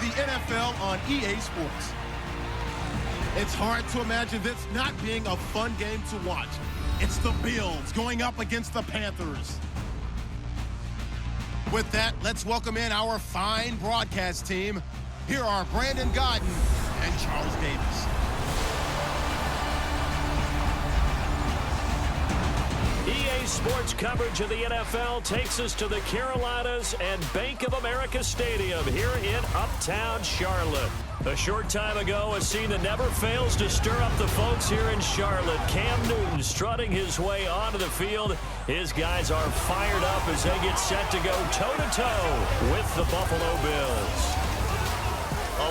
the NFL on EA Sports. It's hard to imagine this not being a fun game to watch. It's the Bills going up against the Panthers. With that, let's welcome in our fine broadcast team. Here are Brandon Godden and Charles Davis. EA Sports coverage of the NFL takes us to the Carolinas and Bank of America Stadium here in Uptown Charlotte. A short time ago, a scene that never fails to stir up the folks here in Charlotte. Cam Newton strutting his way onto the field. His guys are fired up as they get set to go toe-to-toe with the Buffalo Bills.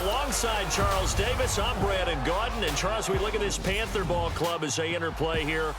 Alongside Charles Davis, I'm Brandon Gaudin. And Charles, we look at this Panther ball club as they enter play here.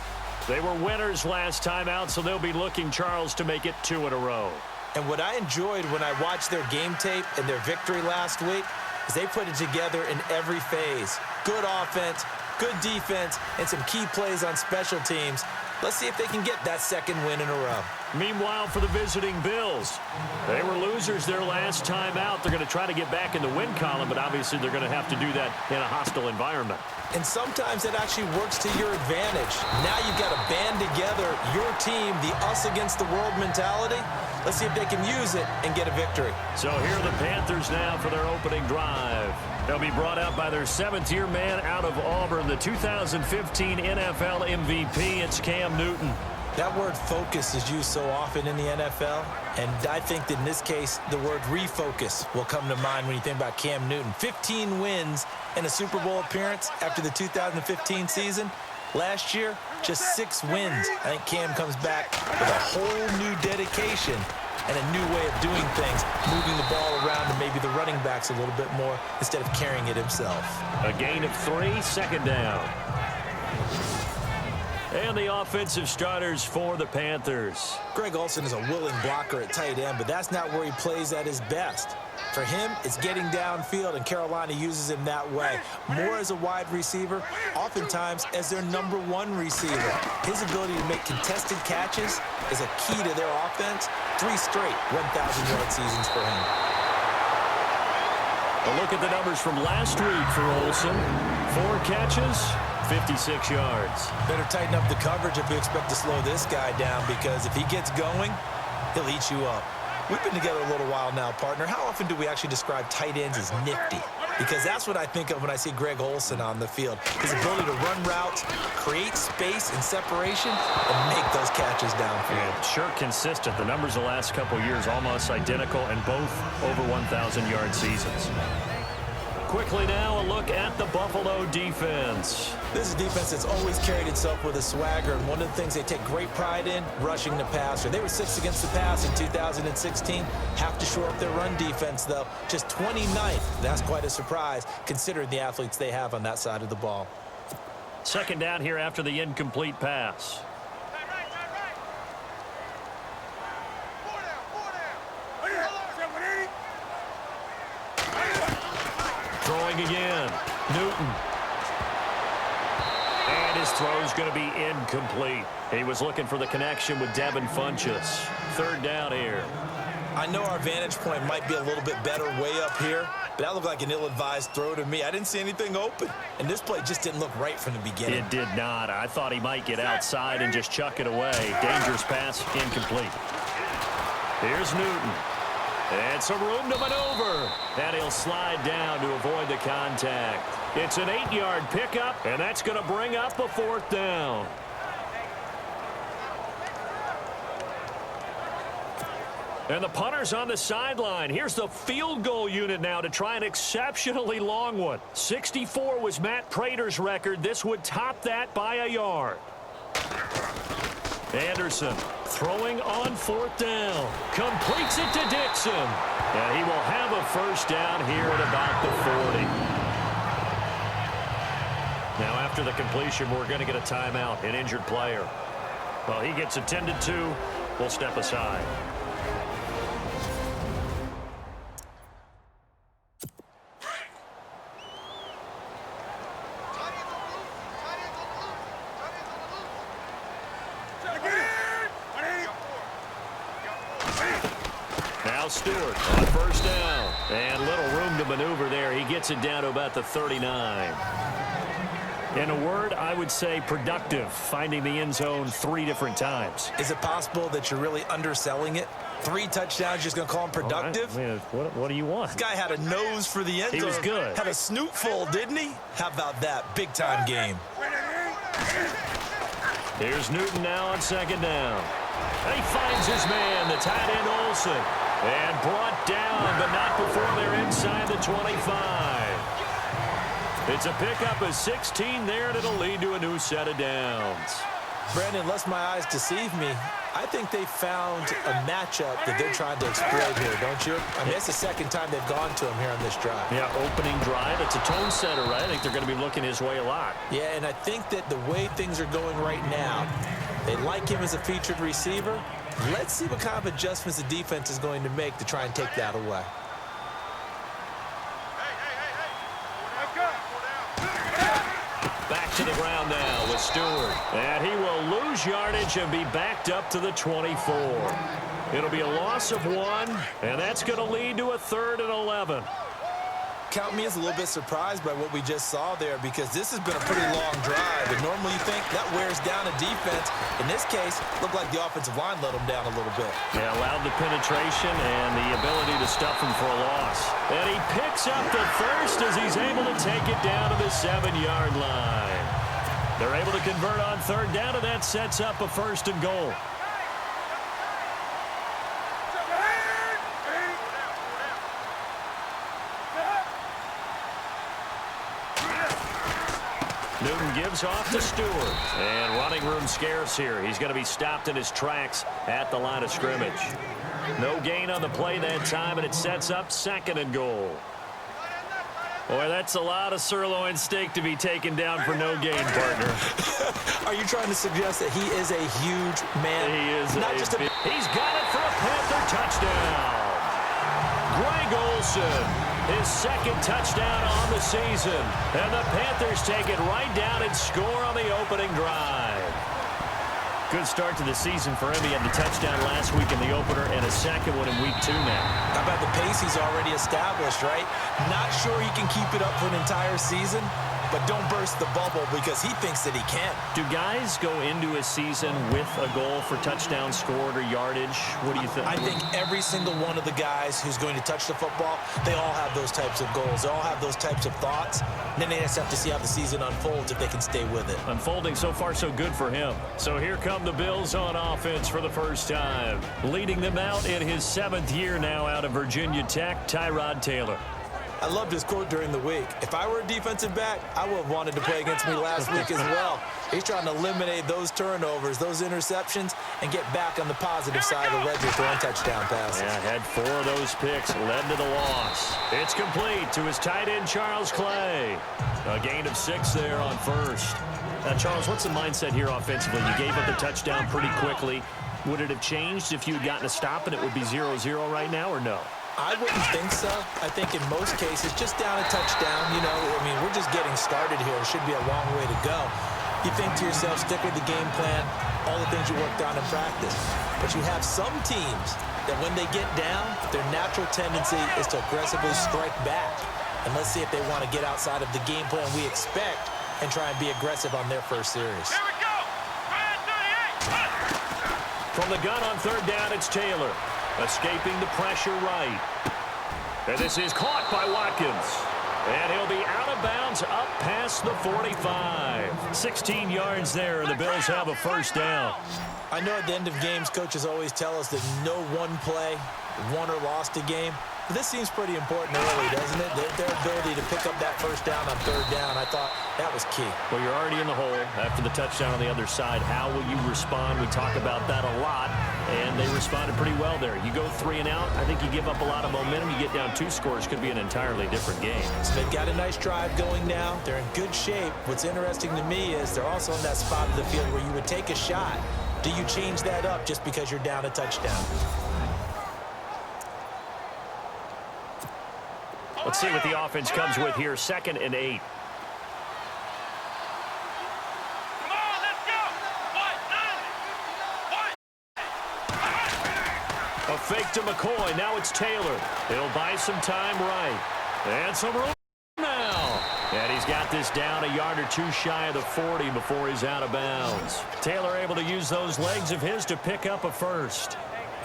They were winners last time out, so they'll be looking, Charles, to make it 2 in a row. And what I enjoyed when I watched their game tape and their victory last week is they put it together in every phase. Good offense, good defense, and some key plays on special teams. Let's see if they can get that second win in a row. Meanwhile, for the visiting Bills, they were losers their last time out. They're going to try to get back in the win column, but obviously they're going to have to do that in a hostile environment. And sometimes it actually works to your advantage. Now you've got to band together your team, the us against the world mentality. Let's see if they can use it and get a victory. So here are the Panthers now for their opening drive. They'll be brought out by their 7th-year man out of Auburn, the 2015 NFL MVP. It's Cam Newton. That word focus is used so often in the NFL, and I think that in this case, the word refocus will come to mind when you think about Cam Newton. 15 wins and a Super Bowl appearance after the 2015 season. Last year, just 6 wins. I think Cam comes back with a whole new dedication and a new way of doing things, moving the ball around and maybe the running backs a little bit more instead of carrying it himself. A gain of 3, 2nd down. And the offensive starters for the Panthers. Greg Olsen is a willing blocker at tight end, but that's not where he plays at his best. For him, it's getting downfield, and Carolina uses him that way. More as a wide receiver, oftentimes as their #1 receiver. His ability to make contested catches is a key to their offense. 3 straight 1,000-yard seasons for him. A look at the numbers from last week for Olsen. 4 catches, 56 yards. Better tighten up the coverage if you expect to slow this guy down, because if he gets going, he'll eat you up. We've been together a little while now, partner. How often do we actually describe tight ends as nifty? Because that's what I think of when I see Greg Olsen on the field. His ability to run routes, create space and separation, and make those catches downfield. Yeah, sure consistent. The numbers the last couple years almost identical, and both over 1,000-yard seasons. Quickly now, a look at the Buffalo defense. This is a defense that's always carried itself with a swagger, and one of the things they take great pride in, rushing the passer. They were 6th against the pass in 2016. Have to shore up their run defense, though. Just 29th. That's quite a surprise, considering the athletes they have on that side of the ball. 2nd down here after the incomplete pass. Throwing again. Newton. And his throw's going to be incomplete. He was looking for the connection with Devin Funchess. 3rd down here. I know our vantage point might be a little bit better way up here, but that looked like an ill-advised throw to me. I didn't see anything open, and this play just didn't look right from the beginning. It did not. I thought he might get outside and just chuck it away. Dangerous pass, incomplete. Here's Newton. And some room to maneuver. And he'll slide down to avoid the contact. It's an 8-yard pickup, and that's going to bring up a 4th down. And the punter's on the sideline. Here's the field goal unit now to try an exceptionally long one. 64 was Matt Prater's record. This would top that by a yard. Anderson throwing on 4th down. Completes it to Dixon. And he will have a 1st down here at about the 40. Now after the completion, we're going to get a timeout, an injured player. Well, he gets attended to. We'll step aside. Stewart on 1st down. And little room to maneuver there. He gets it down to about the 39. In a word, I would say productive, finding the end zone 3 different times. Is it possible that you're really underselling it? 3 touchdowns, just going to call him productive? Right. I mean, what do you want? This guy had a nose for the end zone. He was good. Had a snoot full, didn't he? How about that? Big-time game. Here's Newton now on second down. And he finds his man, the tight end Olsen. And brought down, but not before they're inside the 25. It's a pickup of 16 there, and it'll lead to a new set of downs. Brandon, lest my eyes deceive me, I think they found a matchup that they're trying to exploit here, don't you? I mean, it's the second time they've gone to him here on this drive. Yeah, opening drive. It's a tone setter, right? I think they're going to be looking his way a lot. Yeah, and I think that the way things are going right now, they like him as a featured receiver. Let's see what kind of adjustments the defense is going to make to try and take that away. Back to the ground now with Stewart. And he will lose yardage and be backed up to the 24. It'll be a loss of 1, and that's going to lead to a 3rd and 11. Count me as a little bit surprised by what we just saw there, because this has been a pretty long drive, and normally you think that wears down a defense. In this case, looked like the offensive line let them down a little bit. Yeah, allowed the penetration and the ability to stuff him for a loss. And he picks up the first as he's able to take it down to the 7-yard line. They're able to convert on 3rd down, and that sets up a 1st and goal. Newton gives off to Stewart. And running room scarce here. He's going to be stopped in his tracks at the line of scrimmage. No gain on the play that time, and it sets up 2nd and goal. Boy, that's a lot of sirloin steak to be taken down for no gain, partner. Are you trying to suggest that he is a huge man? He is. He's got it for a Panther touchdown. Greg Olsen, his 2nd touchdown on the season. And the Panthers take it right down and score on the opening drive. Good start to the season for him. He had the touchdown last week in the opener and a 2nd one in week 2 now. How about the pace he's already established, right? Not sure he can keep it up for an entire season, but don't burst the bubble because he thinks that he can. Do guys go into a season with a goal for touchdown scored or yardage? What do you think? I think every single one of the guys who's going to touch the football, they all have those types of goals. They all have those types of thoughts. And then they just have to see how the season unfolds if they can stay with it. Unfolding so far so good for him. So here come the Bills on offense for the first time. Leading them out in his 7th year now out of Virginia Tech, Tyrod Taylor. I loved his quote during the week. If I were a defensive back, I would have wanted to play against me last week as well. He's trying to eliminate those turnovers, those interceptions, and get back on the positive side of the ledger throwing touchdown passes. Yeah, had 4 of those picks, led to the loss. It's complete to his tight end, Charles Clay. A gain of 6 there on 1st. Now, Charles, what's the mindset here offensively? You gave up the touchdown pretty quickly. Would it have changed if you had gotten a stop and it would be 0-0 right now, or no? I wouldn't think so. I think in most cases, just down a touchdown, you know, I mean, we're just getting started here. It should be a long way to go. You think to yourself, stick with the game plan, all the things you worked on in practice. But you have some teams that when they get down, their natural tendency is to aggressively strike back. And let's see if they want to get outside of the game plan we expect and try and be aggressive on their first series. Here we go. From the gun on 3rd down, it's Taylor. Escaping the pressure right. And this is caught by Watkins. And he'll be out of bounds up past the 45. 16 yards there, and the Bills have a 1st down. I know at the end of games, coaches always tell us that no one play won or lost a game. But this seems pretty important early, doesn't it? Their ability to pick up that 1st down on 3rd down, I thought that was key. Well, you're already in the hole after the touchdown on the other side. How will you respond? We talk about that a lot, and they responded pretty well there. You go 3 and out, I think you give up a lot of momentum. You get down 2 scores, could be an entirely different game. So they've got a nice drive going now. They're in good shape. What's interesting to me is they're also in that spot of the field where you would take a shot. Do you change that up just because you're down a touchdown? Let's see what the offense comes with here. 2nd and 8. Come on, let's go. A fake to McCoy. Now it's Taylor. He'll buy some time right. And some room now. And he's got this down a yard or two shy of the 40 before he's out of bounds. Taylor able to use those legs of his to pick up a first.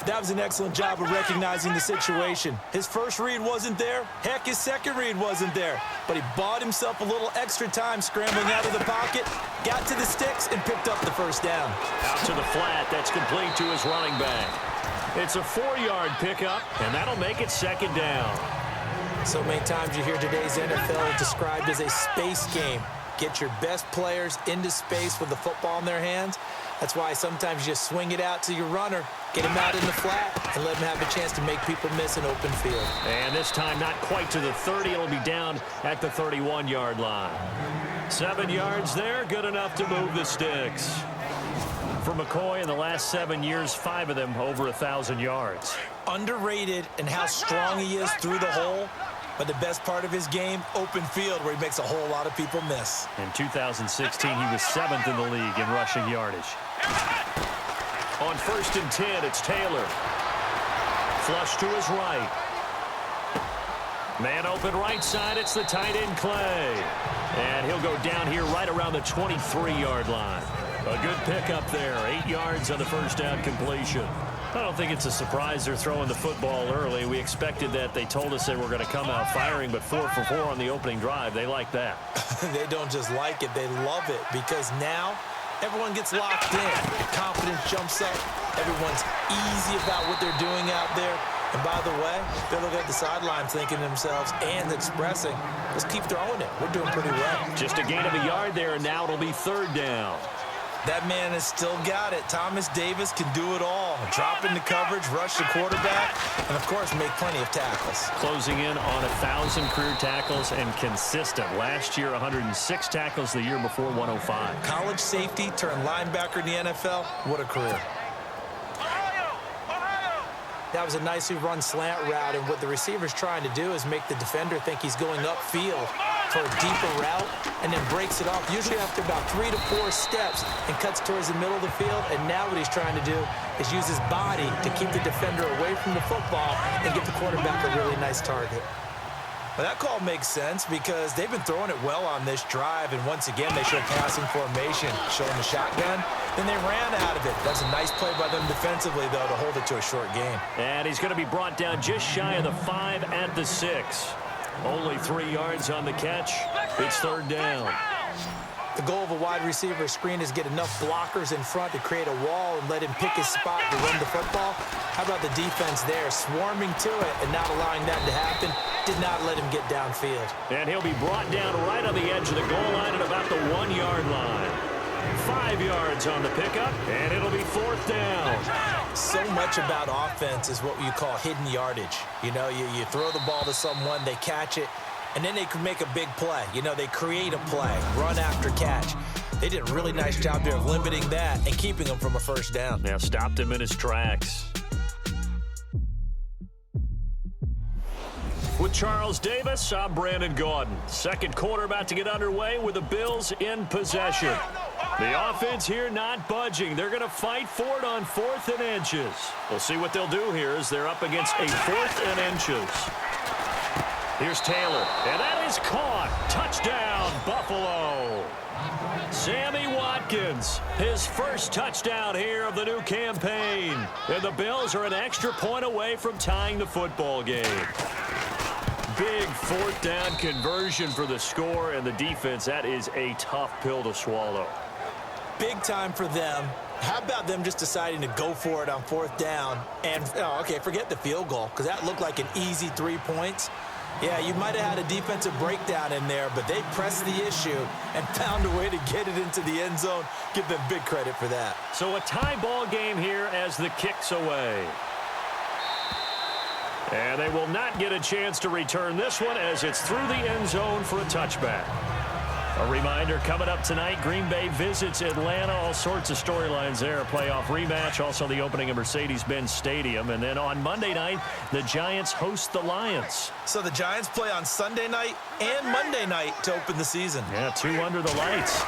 That was an excellent job of recognizing the situation. His first read wasn't there. Heck, his second read wasn't there. But he bought himself a little extra time scrambling out of the pocket, got to the sticks, and picked up the first down. Out to the flat. That's complete to his running back. It's a 4-yard pickup, and that'll make it second down. So many times you hear today's NFL described as a space game. Get your best players into space with the football in their hands. That's why sometimes you just swing it out to your runner, get him out in the flat, and let him have a chance to make people miss an open field. And this time not quite to the 30. It'll be down at the 31-yard line. 7 yards there, good enough to move the sticks. For McCoy, in the last 7 years, 5 of them over 1,000 yards. Underrated in how strong he is through the hole. But the best part of his game, open field, where he makes a whole lot of people miss. In 2016, he was 7th in the league in rushing yardage. On 1st and 10, it's Taylor. Flush to his right. Man open right side, it's the tight end Clay. And he'll go down here right around the 23-yard line. A good pickup there, 8 yards on the first down completion. I don't think it's a surprise they're throwing the football early. We expected that. They told us they were going to come out firing, but 4 for 4 on the opening drive. They like that. They don't just like it, they love it, because now everyone gets locked in. Confidence jumps up. Everyone's easy about what they're doing out there. And by the way, they look at the sidelines thinking to themselves and expressing, let's keep throwing it. We're doing pretty well. Just a gain of a yard there, and now it'll be 3rd down. That man has still got it. Thomas Davis can do it all. Drop into coverage, rush the quarterback, and, of course, make plenty of tackles. Closing in on 1,000 career tackles and consistent. Last year, 106 tackles. The year before, 105. College safety turned linebacker in the NFL. What a career. That was a nicely run slant route, and what the receiver's trying to do is make the defender think he's going upfield for a deeper route, and then breaks it off, usually after about 3 to 4 steps, and cuts towards the middle of the field. And now what he's trying to do is use his body to keep the defender away from the football and give the quarterback a really nice target. Well, that call makes sense because they've been throwing it well on this drive, and once again they show passing formation, showing the shotgun. Then they ran out of it. That's a nice play by them defensively, though, to hold it to a short game. And he's going to be brought down just shy of the 5 at the 6. Only 3 yards on the catch. It's 3rd down. The goal of a wide receiver screen is get enough blockers in front to create a wall and let him pick his spot to run the football. How about the defense there, swarming to it and not allowing that to happen? Did not let him get downfield. And he'll be brought down right on the edge of the goal line at about the 1-yard line. 5 yards on the pickup, and it'll be 4th down. So much about offense is what you call hidden yardage. You know, you throw the ball to someone, they catch it, and then they can make a big play. You know, they create a play, run after catch. They did a really nice job there of limiting that and keeping him from a first down. Now stopped him in his tracks. With Charles Davis, I'm Brandon Gaudin. Second quarter about to get underway with the Bills in possession. The offense here not budging. They're going to fight for it on 4th and inches. We'll see what they'll do here as they're up against a 4th and inches. Here's Taylor, and that is caught. Touchdown, Buffalo. Sammy Watkins, his first touchdown here of the new campaign. And the Bills are an extra point away from tying the football game. Big 4th down conversion for the score, and the defense, that is a tough pill to swallow. Big time for them. How about them just deciding to go for it on 4th down? And, okay, forget the field goal, because that looked like an easy 3 points. Yeah, you might have had a defensive breakdown in there, but they pressed the issue and found a way to get it into the end zone. Give them big credit for that. So a tie ball game here as the kick's away. And they will not get a chance to return this one as it's through the end zone for a touchback. A reminder, coming up tonight, Green Bay visits Atlanta. All sorts of storylines there. A playoff rematch, also the opening of Mercedes-Benz Stadium. And then on Monday night, the Giants host the Lions. So the Giants play on Sunday night and Monday night to open the season. Yeah, 2 under the lights.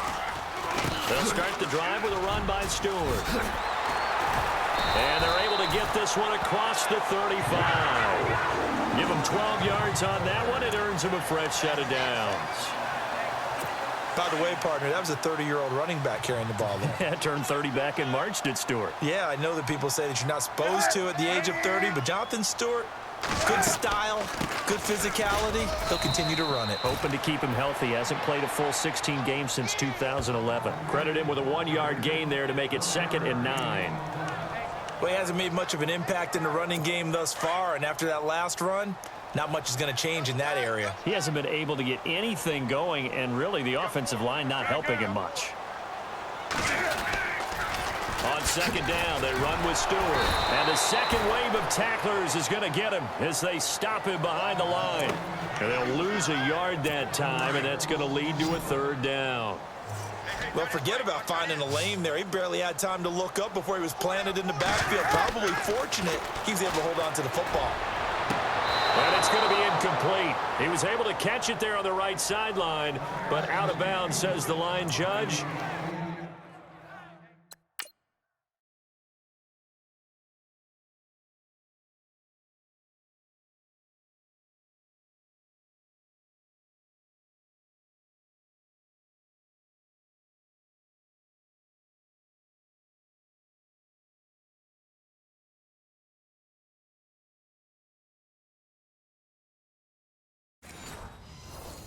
They'll start the drive with a run by Stewart. And they're able to to get this one across the 35. Give him 12 yards on that one. It earns him a fresh set of downs. By the way, partner, that was a 30-year-old running back carrying the ball there. Yeah, turned 30 back in March, did Stewart. Yeah, I know that people say that you're not supposed to at the age of 30, but Jonathan Stewart, good style, good physicality. He'll continue to run it. Hoping to keep him healthy. Hasn't played a full 16 games since 2011. Credit him with a 1-yard gain there to make it 2nd and 9. Well, he hasn't made much of an impact in the running game thus far, and after that last run, not much is going to change in that area. He hasn't been able to get anything going, and really the offensive line not helping him much. On 2nd down, they run with Stewart. And the second wave of tacklers is going to get him as they stop him behind the line. And they'll lose a yard that time, and that's going to lead to a 3rd down. Well, forget about finding a lane there. He barely had time to look up before he was planted in the backfield. Probably fortunate he was able to hold on to the football. And it's going to be incomplete. He was able to catch it there on the right sideline, but out of bounds, says the line judge.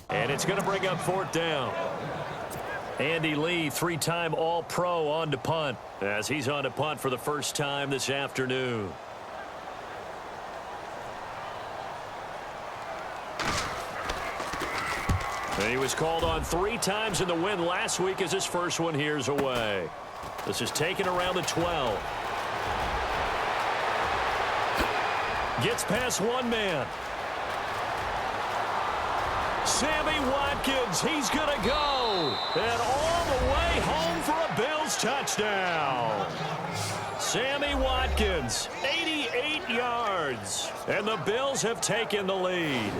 And it's going to bring up 4th down. Andy Lee, 3-time All-Pro on to punt, as he's on to punt for the first time this afternoon. And he was called on 3 times in the win last week as his first one here's away. This is taken around the 12. Gets past one man. Sammy Watkins, he's going to go. And all the way home for a Bills touchdown. Sammy Watkins, 88 yards. And the Bills have taken the lead.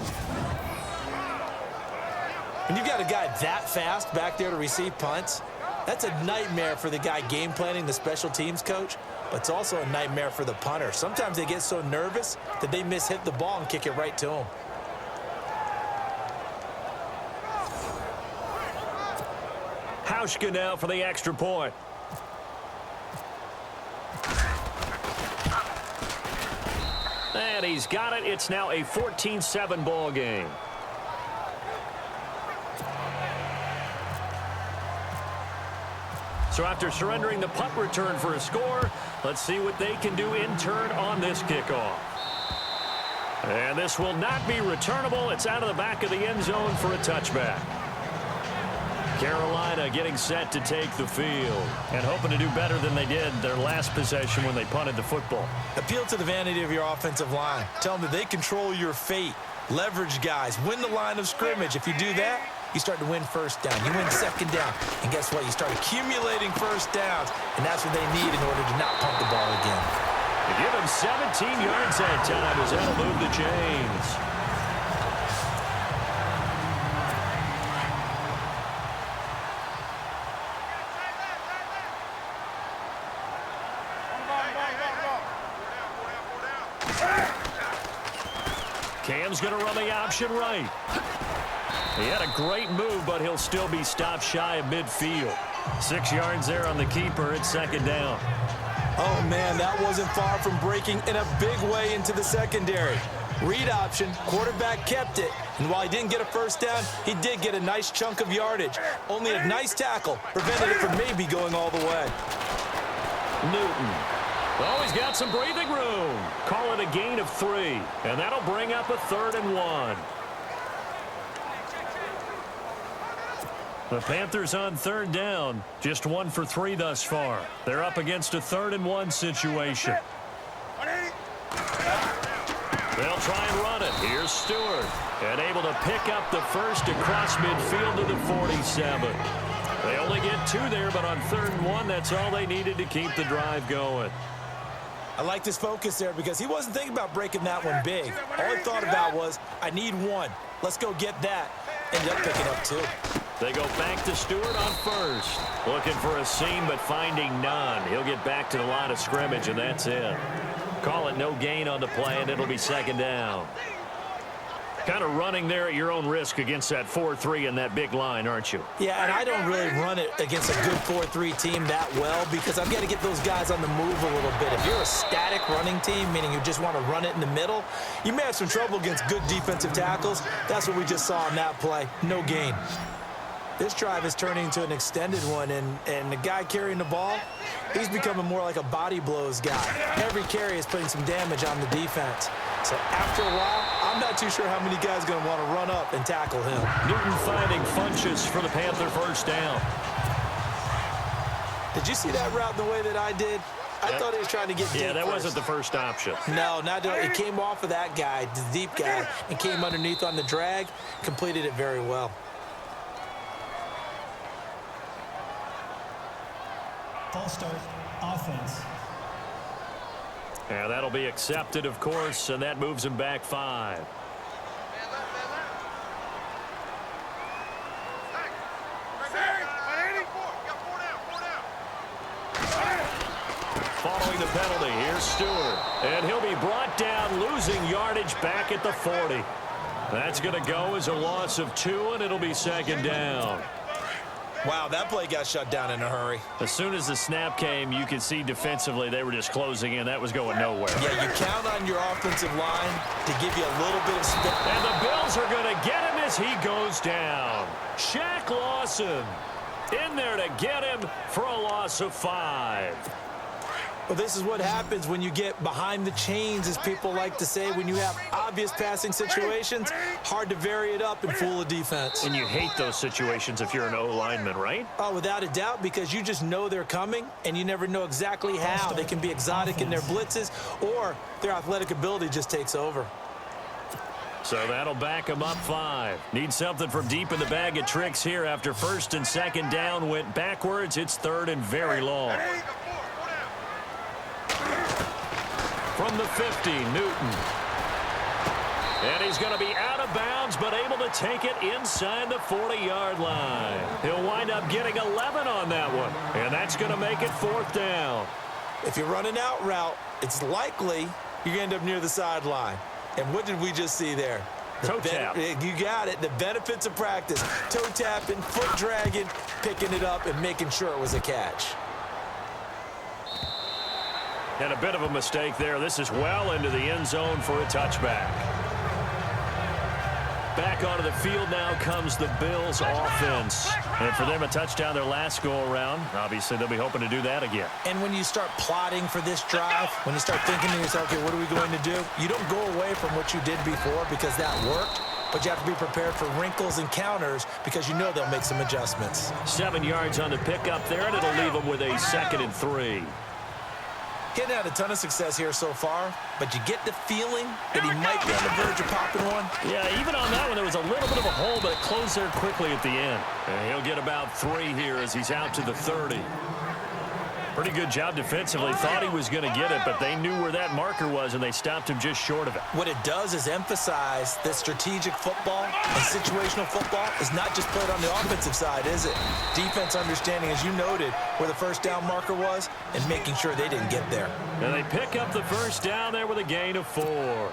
When you've got a guy that fast back there to receive punts, that's a nightmare for the guy game planning, the special teams coach, but it's also a nightmare for the punter. Sometimes they get so nervous that they hit the ball and kick it right to him. Hauschka now for the extra point. And he's got it. It's now a 14-7 ball game. So after surrendering the punt return for a score, let's see what they can do in turn on this kickoff. And this will not be returnable. It's out of the back of the end zone for a touchback. Carolina getting set to take the field and hoping to do better than they did their last possession when they punted the football. Appeal to the vanity of your offensive line. Tell them that they control your fate. Leverage guys. Win the line of scrimmage. If you do that, you start to win 1st down. You win 2nd down. And guess what? You start accumulating 1st downs. And that's what they need in order to not pump the ball again. They give him 17 yards that time as that'll move the chains. Cam's going to run the option right. He had a great move, but he'll still be stopped shy of midfield. 6 yards there on the keeper. It's 2nd down. Oh, man, that wasn't far from breaking in a big way into the secondary. Read option, quarterback kept it. And while he didn't get a 1st down, he did get a nice chunk of yardage. Only a nice tackle prevented it from maybe going all the way. Newton. Oh, he's got some breathing room. Call it a gain of 3. And that'll bring up a 3rd and 1. The Panthers on 3rd down. Just 1 for 3 thus far. They're up against a 3rd and 1 situation. They'll try and run it. Here's Stewart. And able to pick up the first across midfield to the 47. They only get 2 there, but on 3rd and 1, that's all they needed to keep the drive going. I like this focus there because he wasn't thinking about breaking that one big. All he thought about was, I need 1. Let's go get that. Ended up picking up 2. They go back to Stewart on 1st. Looking for a seam, but finding none. He'll get back to the line of scrimmage, and that's it. Call it no gain on the play, and it'll be second down. Kind of running there at your own risk against that 4-3 and that big line, aren't you? Yeah, and I don't really run it against a good 4-3 team that well because I've got to get those guys on the move a little bit. If you're a static running team, meaning you just want to run it in the middle, you may have some trouble against good defensive tackles. That's what we just saw on that play. No gain. This drive is turning into an extended one, and the guy carrying the ball, he's becoming more like a body blows guy. Every carry is putting some damage on the defense. So after a while, I'm not too sure how many guys are going to want to run up and tackle him. Newton finding Funchess for the Panther first down. Did you see that route the way that I did? I thought he was trying to get deep. Yeah, that first. wasn't the first option. No, not doing it. It came off of that guy, the deep guy, and came underneath on the drag, completed it very well. False start, offense. Yeah, that'll be accepted, of course, and that moves him back 5. Following the penalty, here's Stewart. And he'll be brought down, losing yardage back at the 40. That's going to go as a loss of 2, and it'll be second down. Wow, that play got shut down in a hurry. As soon as the snap came, you could see defensively they were just closing in. That was going nowhere. Yeah, you count on your offensive line to give you a little bit of space. And the Bills are going to get him as he goes down. Shaq Lawson in there to get him for a loss of 5. Well, this is what happens when you get behind the chains, as people like to say. When you have obvious passing situations, hard to vary it up and fool a defense. And you hate those situations if you're an O-lineman, right? Oh, without a doubt, because you just know they're coming, and you never know exactly how. They can be exotic in their blitzes, or their athletic ability just takes over. So that'll back him up 5. Need something from deep in the bag of tricks here after first and second down went backwards. It's third and very long. From the 50, Newton. And he's going to be out of bounds, but able to take it inside the 40-yard line. He'll wind up getting 11 on that one, and that's going to make it 4th down. If you run an out route, it's likely you're going to end up near the sideline. And what did we just see there? Toe tap. You got it. The benefits of practice. Toe tapping, foot dragging, picking it up, and making sure it was a catch. And a bit of a mistake there. This is well into the end zone for a touchback. Back onto the field now comes the Bills offense. And for them, a touchdown their last go-around. Obviously, they'll be hoping to do that again. And when you start plotting for this drive, when you start thinking to yourself, okay, what are we going to do? You don't go away from what you did before because that worked. But you have to be prepared for wrinkles and counters because you know they'll make some adjustments. 7 yards on the pickup there, and it'll leave them with a 2nd and 3. Getting had a ton of success here so far, but you get the feeling that he might be on the verge of popping one. Yeah, even on that one, there was a little bit of a hole, but it closed there quickly at the end. And he'll get about 3 here as he's out to the 30. Pretty good job defensively. Thought he was going to get it, but they knew where that marker was, and they stopped him just short of it. What it does is emphasize that strategic football and situational football is not just played on the offensive side, is it? Defense understanding, as you noted, where the first down marker was and making sure they didn't get there. And they pick up the first down there with a gain of 4.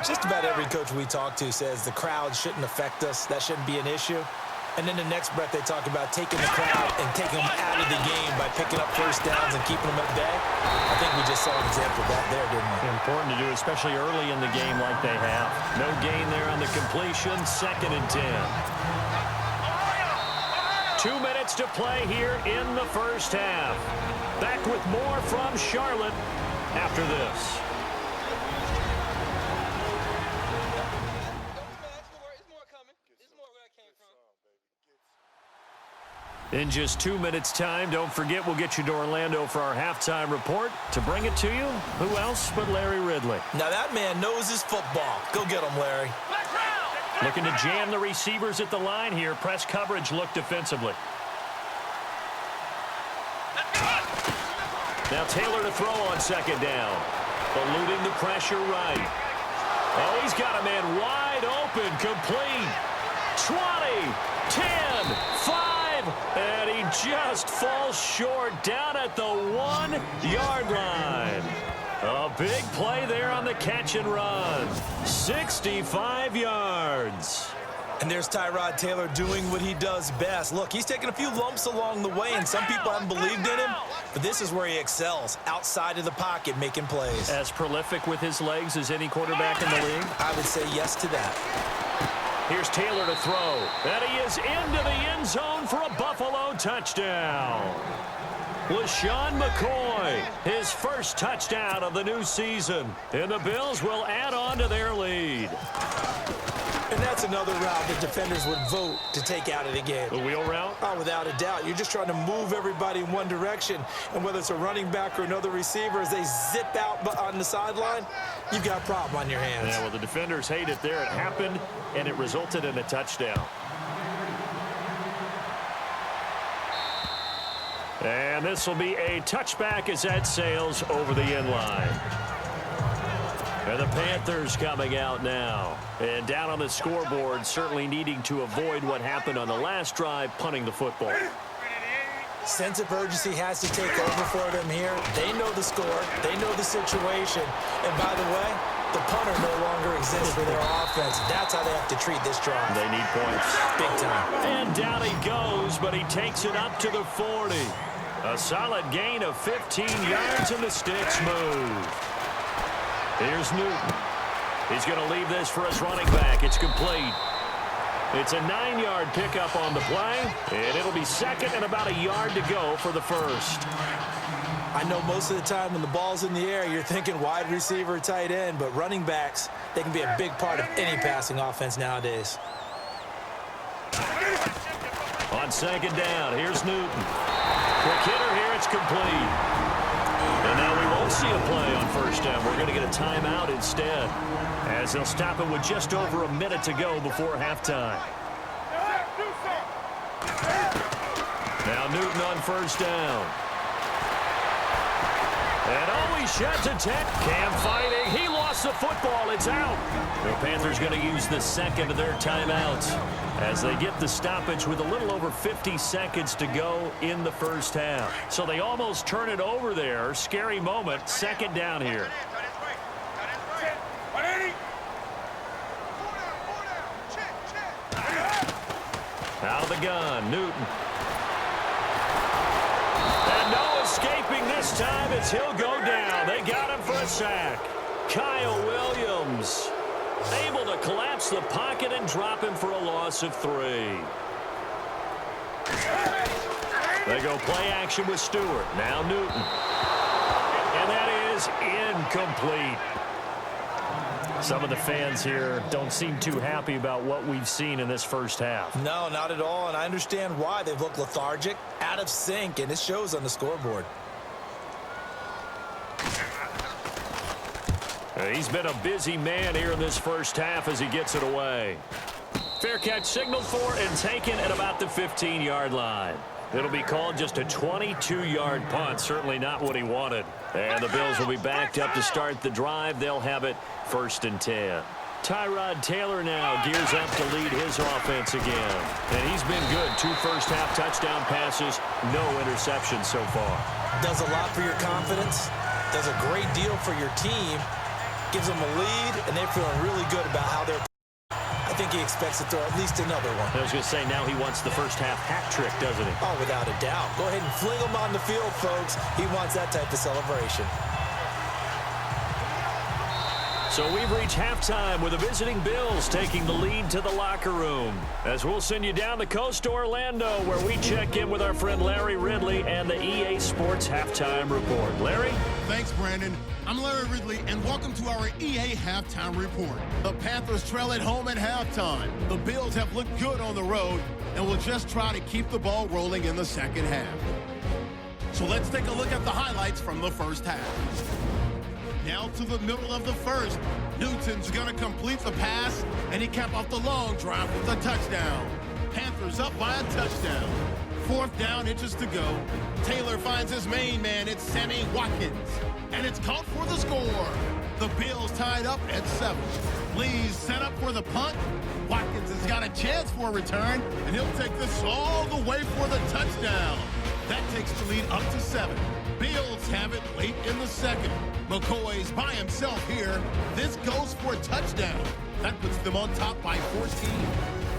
Just about every coach we talk to says the crowd shouldn't affect us. That shouldn't be an issue. And then the next breath they talk about taking the crowd and taking them out of the game by picking up first downs and keeping them at bay. I think we just saw an example of that there, didn't we? Important to do, especially early in the game like they have. No gain there on the completion, 2nd and 10. 2 minutes to play here in the first half. Back with more from Charlotte after this. In just 2 minutes' time, don't forget we'll get you to Orlando for our halftime report. To bring it to you, who else but Larry Ridley? Now that man knows his football. Go get him, Larry. Looking to jam the receivers at the line here. Press coverage look defensively. Now Taylor to throw on 2nd down. Eluding the pressure right. Oh, he's got a man wide open, complete. 20, 10, 5. And he just falls short down at the 1-yard line. A big play there on the catch and run. 65 yards. And there's Tyrod Taylor doing what he does best. Look, he's taken a few lumps along the way, and some people haven't believed in him, but this is where he excels, outside of the pocket, making plays. As prolific with his legs as any quarterback in the league? I would say yes to that. Here's Taylor to throw. And he is into the end zone for a Buffalo touchdown. LaShawn McCoy, his first touchdown of the new season. And the Bills will add on to their lead. And that's another route that defenders would vote to take out of the game. The wheel route? Oh, without a doubt. You're just trying to move everybody in one direction. And whether it's a running back or another receiver, as they zip out on the sideline, you've got a problem on your hands. Yeah, well, the defenders hate it there. It happened, and it resulted in a touchdown. And this will be a touchback as that sails over the end line. And the Panthers coming out now. And down on the scoreboard, certainly needing to avoid what happened on the last drive, punting the football. Sense of urgency has to take over for them here. They know the score. They know the situation. And by the way, the punter no longer exists for their offense. That's how they have to treat this drive. They need points. Big time. And down he goes, but he takes it up to the 40. A solid gain of 15 yards, and the sticks move. Here's Newton. He's going to leave this for his running back. It's complete. It's a 9-yard pickup on the play, and it'll be second and about a yard to go for the first. I know most of the time when the ball's in the air, you're thinking wide receiver, tight end, but running backs, they can be a big part of any passing offense nowadays. On second down, here's Newton. Quick hitter here, it's complete. And now we won't see a play on first down. We're going to get a timeout instead, as they'll stop it with just over a minute to go before halftime. Now Newton on first down. And always sheds a tech. Cam fighting. He lost the football. It's out. The Panthers going to use the second of their timeouts as they get the stoppage with a little over 50 seconds to go in the first half. So they almost turn it over there. Scary moment. Second down here. Out of the gun, Newton. And no escaping this time as he'll go down. They got him for a sack. Kyle Williams able to collapse the pocket and drop him for a loss of 3. They go play action with Stewart. Now Newton. And that is incomplete. Some of the fans here don't seem too happy about what we've seen in this first half. No, not at all, and I understand why. They've looked lethargic, out of sync, and it shows on the scoreboard. He's been a busy man here in this first half as he gets it away. Fair catch signaled for and taken at about the 15-yard line. It'll be called just a 22-yard punt, certainly not what he wanted. And the Bills will be backed up to start the drive. They'll have it 1st and 10. Tyrod Taylor now gears up to lead his offense again. And he's been good. 2 first-half touchdown passes, no interceptions so far. Does a lot for your confidence, does a great deal for your team, gives them a lead, and they're feeling really good about how they're. I think he expects to throw at least another one. I was going to say, now he wants the first-half hat trick, doesn't he? Oh, without a doubt. Go ahead and fling him on the field, folks. He wants that type of celebration. So we've reached halftime with the visiting Bills taking the lead to the locker room. As we'll send you down the coast to Orlando, where we check in with our friend Larry Ridley and the EA Sports Halftime Report. Larry? Thanks, Brandon. I'm Larry Ridley, and welcome to our EA Halftime Report. The Panthers trail at home at halftime. The Bills have looked good on the road and will just try to keep the ball rolling in the second half. So let's take a look at the highlights from the first half. Now to the middle of the first. Newton's going to complete the pass, and he capped off the long drive with a touchdown. Panthers up by a touchdown. 4th down, inches to go. Taylor finds his main man. It's Sammy Watkins. And it's caught for the score. The Bills tied up at 7. Lee's set up for the punt. Watkins has got a chance for a return, and he'll take this all the way for the touchdown. That takes the lead up to 7. Bills have it late in the second. McCoy's by himself here. This goes for a touchdown. That puts them on top by 14.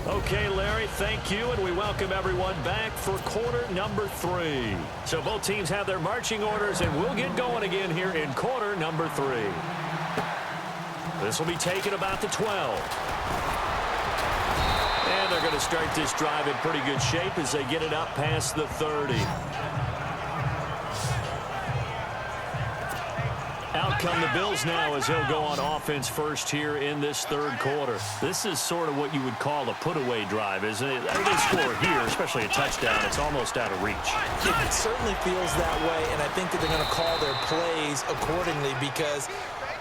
Okay, Larry, thank you, and we welcome everyone back for quarter number 3. So both teams have their marching orders, and we'll get going again here in quarter number 3. This will be taken about the 12. And they're going to start this drive in pretty good shape as they get it up past the 30. Out come the Bills now as he'll go on offense first here in this third quarter. This is sort of what you would call a put-away drive, isn't it? They score here, especially a touchdown. It's almost out of reach. It certainly feels that way, and I think that they're going to call their plays accordingly because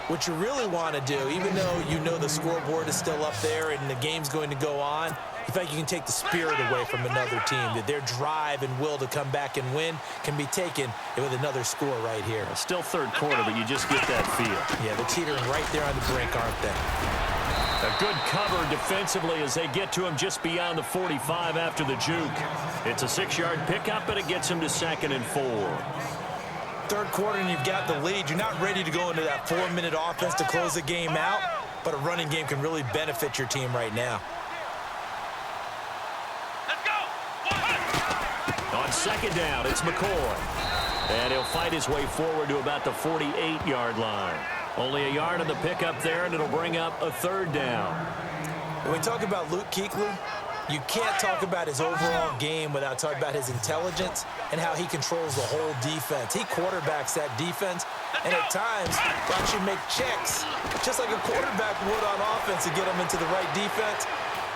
what you really want to do, even though you know the scoreboard is still up there and the game's going to go on, you think you can take the spirit away from another team, that their drive and will to come back and win can be taken with another score right here. Still third quarter, but you just get that feel. Yeah, they're teetering right there on the brink, aren't they? A good cover defensively as they get to him just beyond the 45 after the juke. It's a 6-yard pickup, and it gets him to 2nd and 4. Third quarter and you've got the lead. You're not ready to go into that 4-minute offense to close the game out, but a running game can really benefit your team right now. On second down, it's McCoy. And he'll fight his way forward to about the 48-yard line. Only a yard on the pickup there, and it'll bring up a 3rd down. When we talk about Luke Kuechly, you can't talk about his overall game without talking about his intelligence and how he controls the whole defense. He quarterbacks that defense, and at times will actually make checks, just like a quarterback would on offense to get them into the right defense.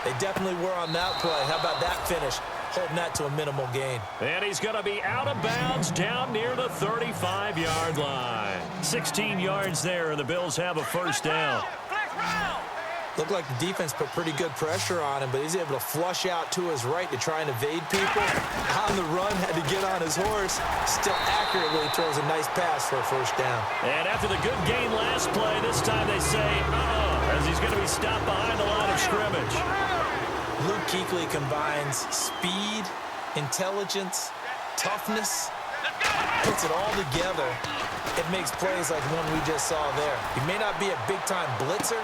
They definitely were on that play. How about that finish? Holding that to a minimal gain. And he's going to be out of bounds down near the 35-yard line. 16 yards there, and the Bills have a 1st down. Looked like the defense put pretty good pressure on him, but he's able to flush out to his right to try and evade people. On the run, had to get on his horse. Still accurately throws a nice pass for a 1st down. And after the good gain last play, this time they say, as he's going to be stopped behind the line of scrimmage. Luke Kuechly combines speed, intelligence, toughness, puts it all together. It makes plays like the one we just saw there. He may not be a big-time blitzer,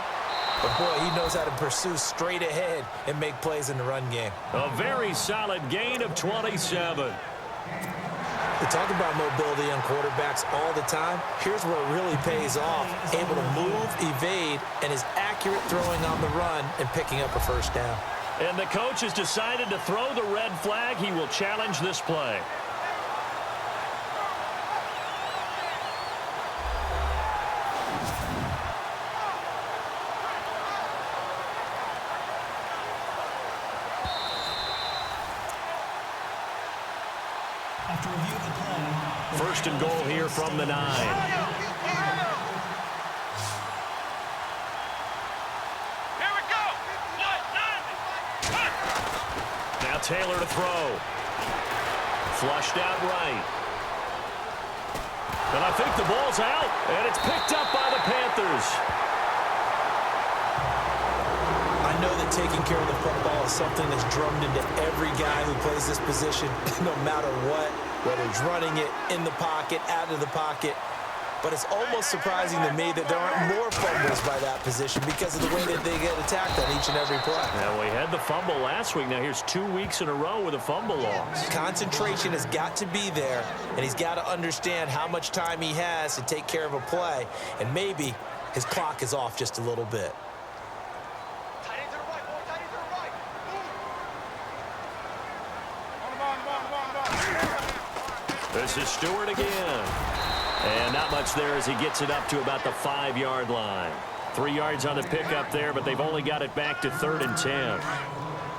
but, boy, he knows how to pursue straight ahead and make plays in the run game. A very solid gain of 27. We talk about mobility on quarterbacks all the time. Here's where it really pays off. Able to move, evade, and is accurate throwing on the run and picking up a 1st down. And the coach has decided to throw the red flag. He will challenge this play. After review of the play. 1st and goal here from the 9. Taylor to throw. Flushed out right. And I think the ball's out, and it's picked up by the Panthers. I know that taking care of the football is something that's drummed into every guy who plays this position, no matter what, whether he's running it, in the pocket, out of the pocket. But it's almost surprising to me that there aren't more fumbles by that position because of the way that they get attacked on each and every play. Now, we had the fumble last week. Now, here's 2 weeks in a row with a fumble loss. Concentration has got to be there, and he's got to understand how much time he has to take care of a play, and maybe his clock is off just a little bit. This is Stewart again. And not much there as he gets it up to about the 5-yard line. 3 yards on the pickup there, but they've only got it back to 3rd and 10.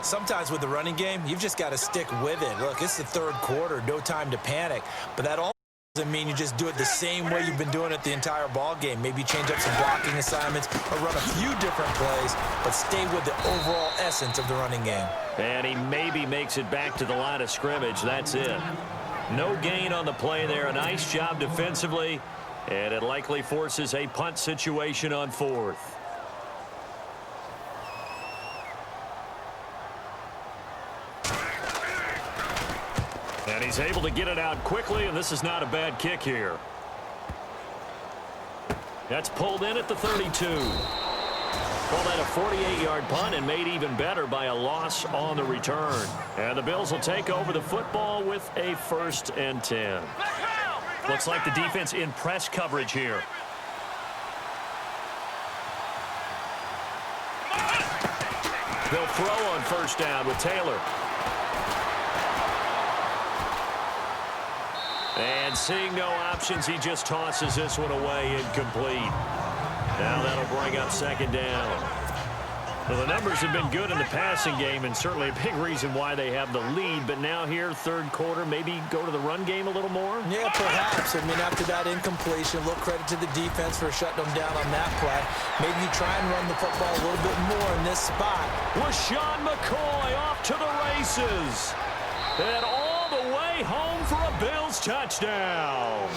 Sometimes with the running game, you've just got to stick with it. Look, it's the 3rd quarter, no time to panic. But that all doesn't mean you just do it the same way you've been doing it the entire ball game. Maybe change up some blocking assignments or run a few different plays, but stay with the overall essence of the running game. And he maybe makes it back to the line of scrimmage. That's it. No gain on the play there. A nice job defensively, and it likely forces a punt situation on 4th. And he's able to get it out quickly, and this is not a bad kick here. That's pulled in at the 32. Well, that a 48-yard punt and made even better by a loss on the return. And the Bills will take over the football with a 1st and 10. Looks like the defense in press coverage here. They'll throw on 1st down with Taylor. And seeing no options, he just tosses this one away incomplete. Now that'll bring up 2nd down. Well, the numbers have been good in the passing game, and certainly a big reason why they have the lead. But now here, 3rd quarter, maybe go to the run game a little more? Yeah, perhaps. I mean, after that incompletion, a little credit to the defense for shutting them down on that play. Maybe you try and run the football a little bit more in this spot. LaShawn McCoy off to the races. And all the way home for a Bills touchdown.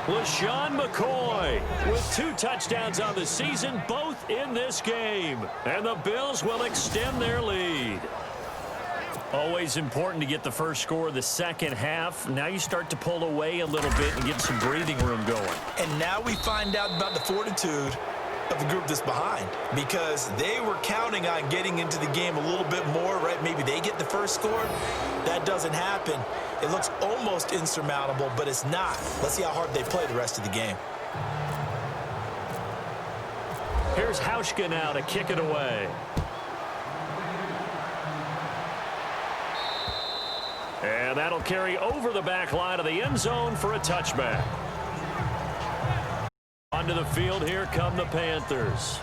LaShawn McCoy with 2 touchdowns on the season, both in this game. And the Bills will extend their lead. Always important to get the first score of the second half. Now you start to pull away a little bit and get some breathing room going. And now we find out about the fortitude of the group that's behind, because they were counting on getting into the game a little bit more, right? Maybe they get the first score. That doesn't happen. It looks almost insurmountable, but it's not. Let's see how hard they play the rest of the game. Here's Hauschka now to kick it away. And that'll carry over the back line of the end zone for a touchback. Onto the field, here come the Panthers.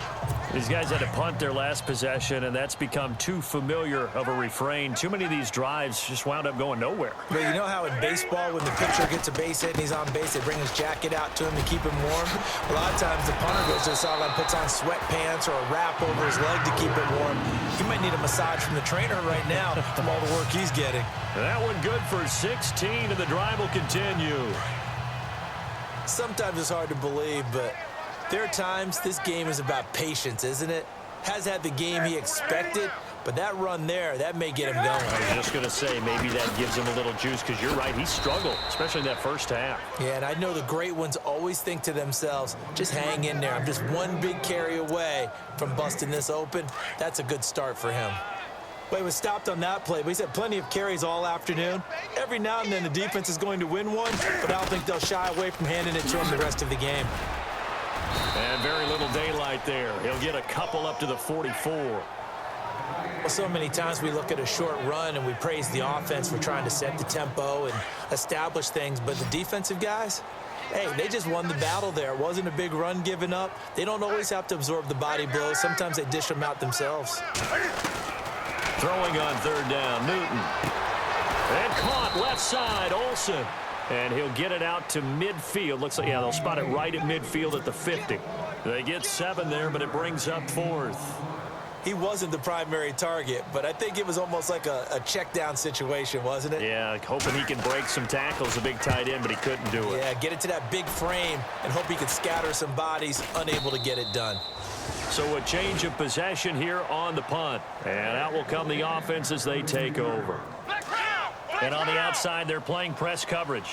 These guys had to punt their last possession, and that's become too familiar of a refrain. Too many of these drives just wound up going nowhere. Well, you know how in baseball, when the pitcher gets a base hit and he's on base, they bring his jacket out to him to keep him warm? A lot of times the punter goes to the sideline, puts on sweatpants or a wrap over his leg to keep it warm. He might need a massage from the trainer right now from all the work he's getting. That one good for 16, and the drive will continue. Sometimes it's hard to believe, but there are times this game is about patience, isn't it? Has had the game he expected, but that run there, that may get him going. I was just going to say, maybe that gives him a little juice, because you're right, he struggled, especially in that first half. Yeah, and I know the great ones always think to themselves, just hang in there. I'm just one big carry away from busting this open. That's a good start for him. Well, he was stopped on that play, but he's had plenty of carries all afternoon. Every now and then the defense is going to win one, but I don't think they'll shy away from handing it to him the rest of the game. And very little daylight there. He'll get a couple up to the 44. Well, so many times we look at a short run and we praise the offense for trying to set the tempo and establish things, but the defensive guys, hey, they just won the battle there. It wasn't a big run given up. They don't always have to absorb the body blows. Sometimes they dish them out themselves. Throwing on 3rd down, Newton. And caught left side, Olsen. And he'll get it out to midfield. Looks like, yeah, they'll spot it right at midfield at the 50. They get 7 there, but it brings up 4th. He wasn't the primary target, but I think it was almost like a check down situation, wasn't it? Yeah, hoping he can break some tackles, a big tight end, but he couldn't do it. Yeah, get it to that big frame and hope he could scatter some bodies, unable to get it done. So a change of possession here on the punt. And out will come the offense as they take over. And on the outside, they're playing press coverage.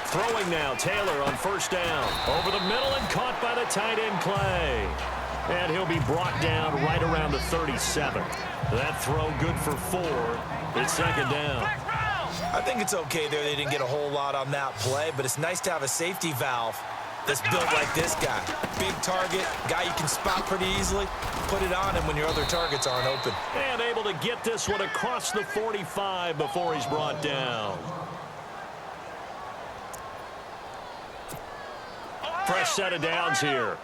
Throwing now, Taylor on 1st down. Over the middle and caught by the tight end Clay. And he'll be brought down right around the 37. That throw good for 4. It's 2nd down. I think it's okay there. They didn't get a whole lot on that play, but it's nice to have a safety valve that's built like this guy. Big target, guy you can spot pretty easily. Put it on him when your other targets aren't open. And able to get this one across the 45 before he's brought down. Fresh set of downs here.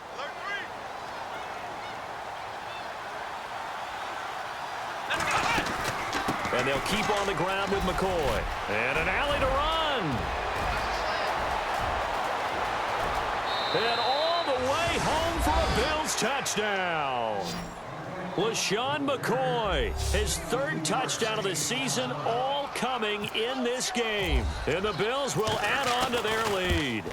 And they'll keep on the ground with McCoy. And an alley to run. And all the way home for a Bills touchdown. LaShawn McCoy, his 3rd touchdown of the season, all coming in this game. And the Bills will add on to their lead.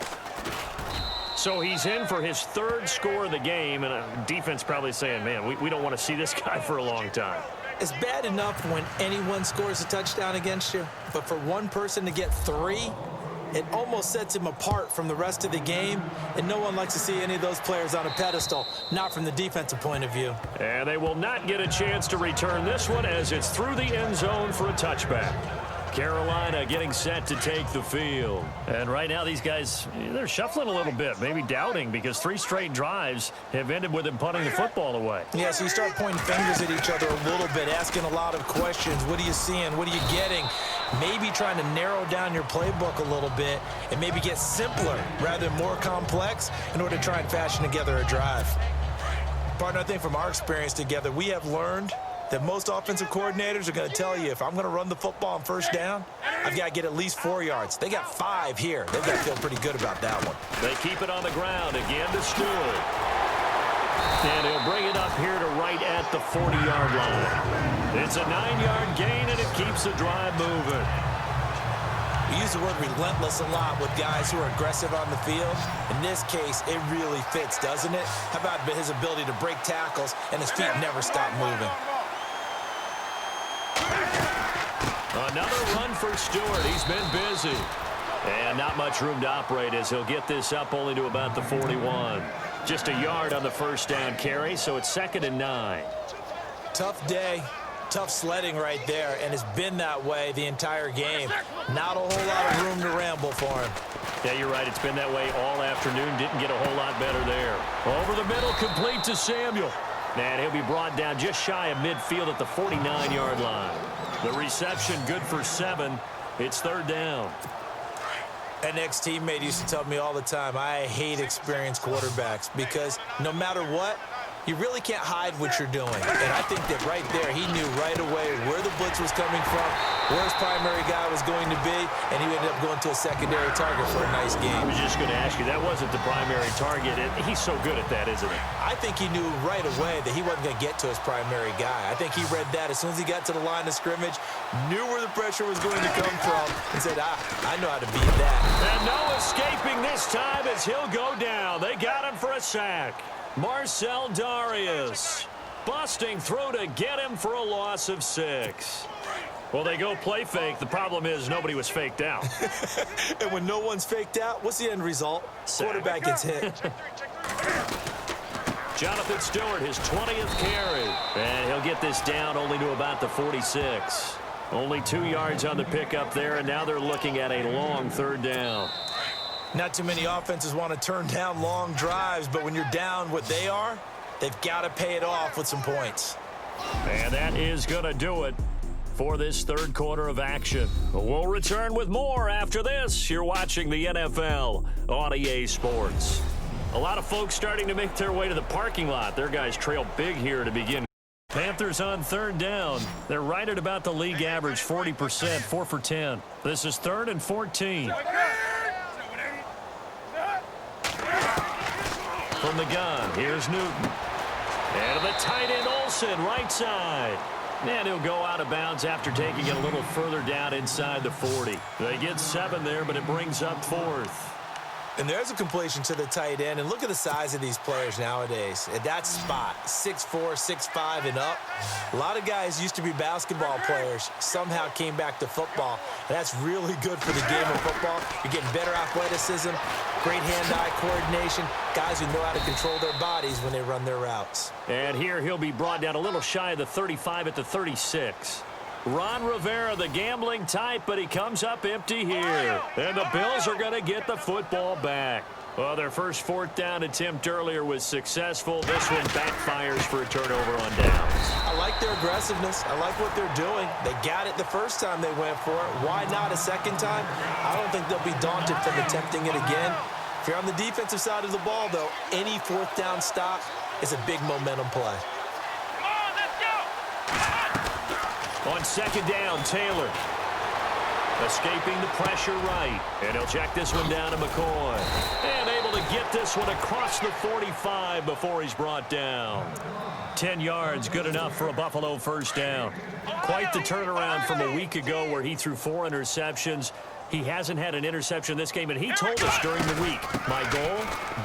So he's in for his 3rd score of the game, and defense probably saying, man, we don't want to see this guy for a long time. It's bad enough when anyone scores a touchdown against you, but for one person to get 3, it almost sets him apart from the rest of the game, and no one likes to see any of those players on a pedestal, not from the defensive point of view. And they will not get a chance to return this one as it's through the end zone for a touchback. Carolina getting set to take the field. And right now these guys, they're shuffling a little bit, maybe doubting, because 3 straight drives have ended with them punting the football away. Yeah, so you start pointing fingers at each other a little bit, asking a lot of questions. What are you seeing? What are you getting? Maybe trying to narrow down your playbook a little bit and maybe get simpler rather than more complex in order to try and fashion together a drive. Partner, I think from our experience together, we have learned that most offensive coordinators are going to tell you, if I'm going to run the football on first down, I've got to get at least 4 yards. They got 5 here. They've got to feel pretty good about that one. They keep it on the ground again to Stewart. And he'll bring it up here to right at the 40-yard line. It's a 9-yard gain, and it keeps the drive moving. We use the word relentless a lot with guys who are aggressive on the field. In this case, it really fits, doesn't it? How about his ability to break tackles and his feet never stop moving? Another run for Stewart. He's been busy. And not much room to operate as he'll get this up only to about the 41. Just a yard on the first down carry, so it's 2nd and 9. Tough day. Tough sledding right there, and it's been that way the entire game. Not a whole lot of room to ramble for him. Yeah, you're right. It's been that way all afternoon. Didn't get a whole lot better there. Over the middle, complete to Samuel. And he'll be brought down just shy of midfield at the 49-yard line. The reception good for 7. It's 3rd down. An ex-teammate used to tell me all the time, I hate experienced quarterbacks because no matter what, you really can't hide what you're doing. And I think that right there, he knew right away where the blitz was coming from, where his primary guy was going to be, and he ended up going to a secondary target for a nice game. I was just going to ask you, that wasn't the primary target. He's so good at that, isn't he? I think he knew right away that he wasn't going to get to his primary guy. I think he read that as soon as he got to the line of scrimmage, knew where the pressure was going to come from, and said, I know how to beat that. And no escaping this time as he'll go down. They got him for a sack. Marcel Darius busting through to get him for a loss of 6. Well, they go play fake. The problem is nobody was faked out. And when no one's faked out, what's the end result? Sack. Quarterback gets hit. Jonathan Stewart, his 20th carry. And he'll get this down only to about the 46. Only 2 yards on the pickup there, and now they're looking at a long 3rd down. Not too many offenses want to turn down long drives, but when you're down what they are, they've got to pay it off with some points. And that is going to do it for this 3rd quarter of action. We'll return with more after this. You're watching the NFL on EA Sports. A lot of folks starting to make their way to the parking lot. Their guys trail big here to begin. Panthers on 3rd down. They're right at about the league average, 40%, 4 for 10. This is 3rd and 14. From the gun, here's Newton. And the tight end Olsen, right side. And he'll go out of bounds after taking it a little further down inside the 40. They get 7 there, but it brings up 4th. And there's a completion to the tight end. And look at the size of these players nowadays. At that spot, 6'4", 6'5", and up. A lot of guys used to be basketball players, somehow came back to football. And that's really good for the game of football. You're getting better athleticism, great hand-eye coordination, guys who know how to control their bodies when they run their routes. And here he'll be brought down a little shy of the 35 at the 36. Ron Rivera, the gambling type, but he comes up empty here. And the Bills are going to get the football back. Well, their first 4th down attempt earlier was successful. This one backfires for a turnover on downs. I like their aggressiveness. I like what they're doing. They got it the first time they went for it. Why not a second time? I don't think they'll be daunted from attempting it again. If you're on the defensive side of the ball, though, any 4th down stop is a big momentum play. On 2nd down, Taylor. Escaping the pressure right. And he'll check this one down to McCoy. And able to get this one across the 45 before he's brought down. 10 yards, good enough for a Buffalo first down. Quite the turnaround from a week ago where he threw 4 interceptions. He hasn't had an interception this game, and he told us during the week, my goal,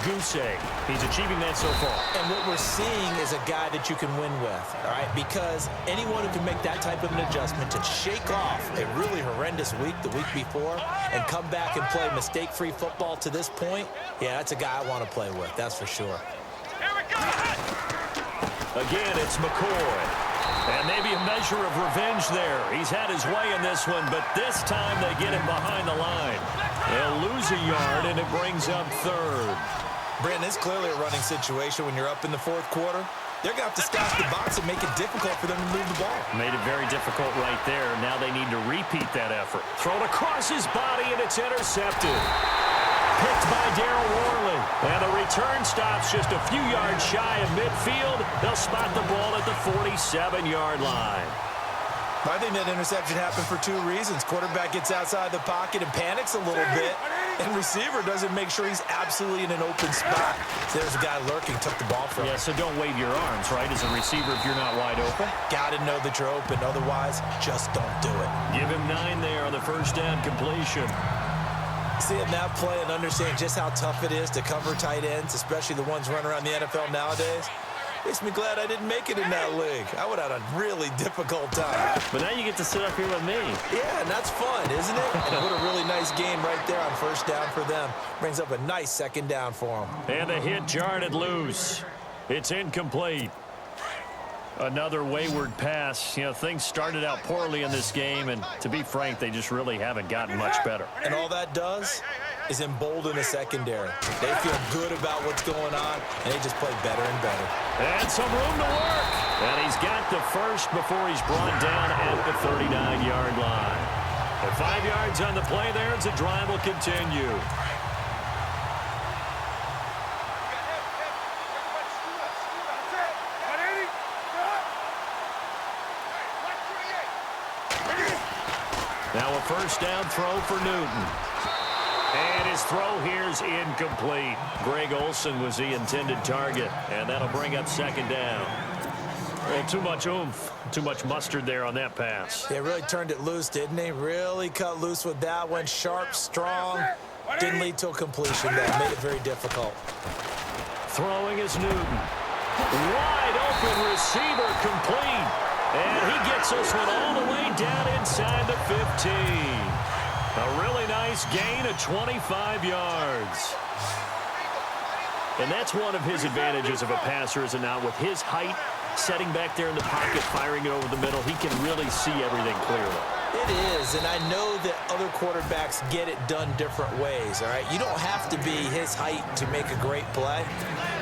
goose egg. He's achieving that so far. And what we're seeing is a guy that you can win with, all right? Because anyone who can make that type of an adjustment to shake off a really horrendous week the week before and come back and play mistake-free football to this point, yeah, that's a guy I want to play with, that's for sure. Here we go. Again, it's McCoy. And maybe a measure of revenge there. He's had his way in this one, but this time they get him behind the line. They'll lose a yard, and it brings up third. Brandon, it's clearly a running situation when you're up in the fourth quarter. They're going to have to stack the box and make it difficult for them to move the ball. Made it very difficult right there. Now they need to repeat that effort. Thrown across his body, and it's intercepted. Picked by Darryl Worley. And the return stops just a few yards shy of midfield. They'll spot the ball at the 47-yard line. I think that interception happened for two reasons. Quarterback gets outside the pocket and panics a little bit, and receiver doesn't make sure he's absolutely in an open spot. So there's a guy lurking, took the ball from him. Yeah, so don't wave your arms, right, as a receiver if you're not wide open. Got to know that you're open. Otherwise, just don't do it. Give him 9 there on the first down completion. Seeing that play and understanding just how tough it is to cover tight ends, especially the ones running around the NFL nowadays, makes me glad I didn't make it in that league. I would have had a really difficult time. But now you get to sit up here with me. Yeah, and that's fun, isn't it? And what a really nice game right there on first down for them. Brings up a nice second down for them. And the hit jarred loose. It's incomplete. Another wayward pass. You know, things started out poorly in this game, and to be frank, they just really haven't gotten much better. And all that does is embolden the secondary. They feel good about what's going on, and they just play better and better. And some room to work. And he's got the first before he's brought down at the 39-yard line. At 5 yards on the play there, as the drive will continue. Now a first down throw for Newton. And his throw here is incomplete. Greg Olsen was the intended target, and that'll bring up second down. Well, too much oomph, too much mustard there on that pass. They really turned it loose, didn't they? Really cut loose with that one. Sharp, strong. Didn't lead to a completion. That made it very difficult. Throwing is Newton. Wide open receiver, complete. And he gets this one all the way down inside the 15. A really nice gain of 25 yards. And that's one of his advantages of a passer, is it not? With his height, setting back there in the pocket, firing it over the middle, he can really see everything clearly. It is, and I know that other quarterbacks get it done different ways, all right? You don't have to be his height to make a great play.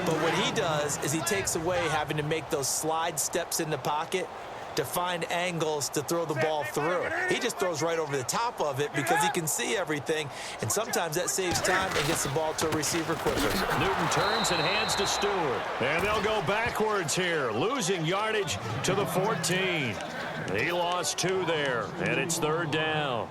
But what he does is he takes away having to make those slide steps in the pocket to find angles to throw the ball through. He just throws right over the top of it because he can see everything, and sometimes that saves time and gets the ball to a receiver quicker. Newton turns and hands to Stewart. And they'll go backwards here, losing yardage to the 14. He lost 2 there, and it's third down.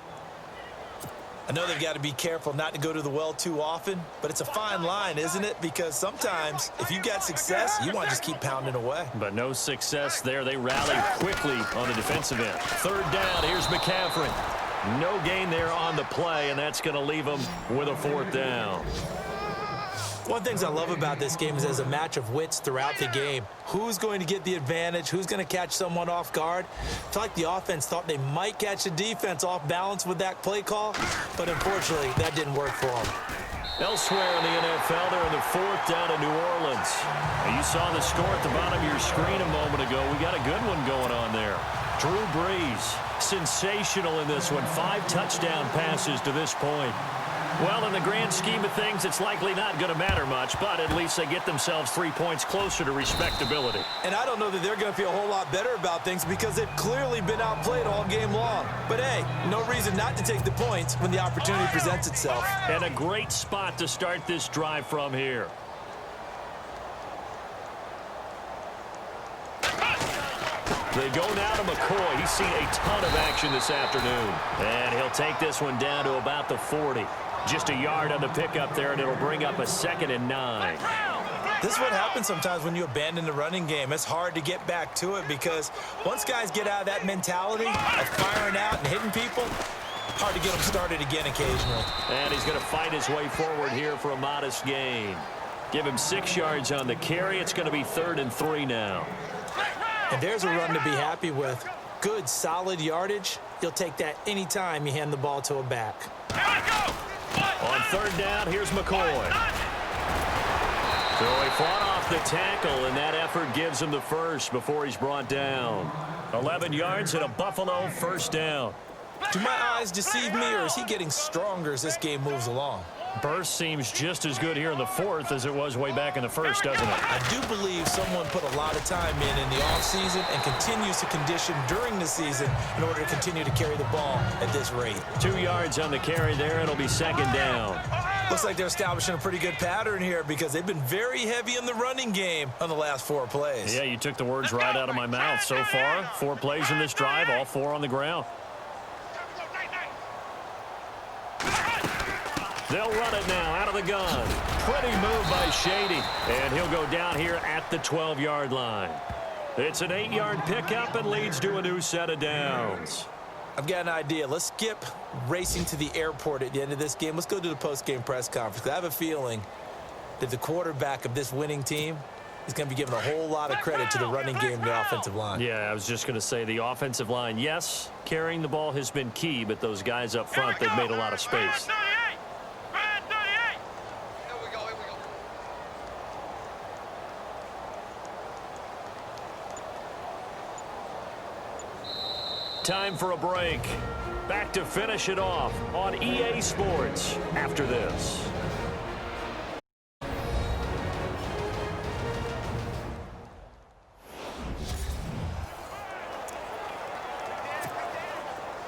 I know they've got to be careful not to go to the well too often, but it's a fine line, isn't it? Because sometimes if you got success, you want to just keep pounding away. But no success there. They rally quickly on the defensive end. Third down, here's McCaffrey. No gain there on the play, and that's going to leave them with a fourth down. One of the things I love about this game is there's a match of wits throughout the game. Who's going to get the advantage? Who's going to catch someone off guard? I feel like the offense thought they might catch the defense off balance with that play call, but unfortunately, that didn't work for them. Elsewhere in the NFL, they're in the fourth down in New Orleans. Now, you saw the score at the bottom of your screen a moment ago. We got a good one going on there. Drew Brees, sensational in this one. 5 touchdown passes to this point. Well, in the grand scheme of things, it's likely not going to matter much, but at least they get themselves 3 points closer to respectability. And I don't know that they're going to feel a whole lot better about things because they've clearly been outplayed all game long. But, hey, no reason not to take the points when the opportunity presents itself. And a great spot to start this drive from here. They go now to McCoy. He's seen a ton of action this afternoon. And he'll take this one down to about the 40. Just a yard on the pickup there, and it'll bring up a 2nd and 9. This is what happens sometimes when you abandon the running game. It's hard to get back to it because once guys get out of that mentality of firing out and hitting people, Hard to get him started again occasionally. And he's going to fight his way forward here for a modest gain. Give him 6 yards on the carry. It's going to be 3rd and 3 now. And there's a run to be happy with. Good, solid yardage. You'll take that anytime you hand the ball to a back. On 3rd down, here's McCoy. So he fought off the tackle, and that effort gives him the first before he's brought down. 11 yards and a Buffalo 1st down. Do my eyes deceive me, or is he getting stronger as this game moves along? Burst seems just as good here in the 4th as it was way back in the 1st, doesn't it? I do believe someone put a lot of time in the offseason and continues to condition during the season in order to continue to carry the ball at this rate. 2 yards on the carry there. It'll be 2nd down. Looks like they're establishing a pretty good pattern here because they've been very heavy in the running game on the last 4 plays. Yeah, you took the words right out of my mouth. So far, 4 plays in this drive, all 4 on the ground. They'll run it now out of the gun. Pretty move by Shady. And he'll go down here at the 12-yard line. It's an 8-yard pickup and leads to a new set of downs. I've got an idea. Let's skip racing to the airport at the end of this game. Let's go to the post-game press conference. I have a feeling that the quarterback of this winning team is going to be given a whole lot of credit to the running game and the offensive line. Yeah, I was just going to say the offensive line, yes, carrying the ball has been key, but those guys up front, they've made a lot of space. Time for a break. Back to finish it off on EA Sports after this.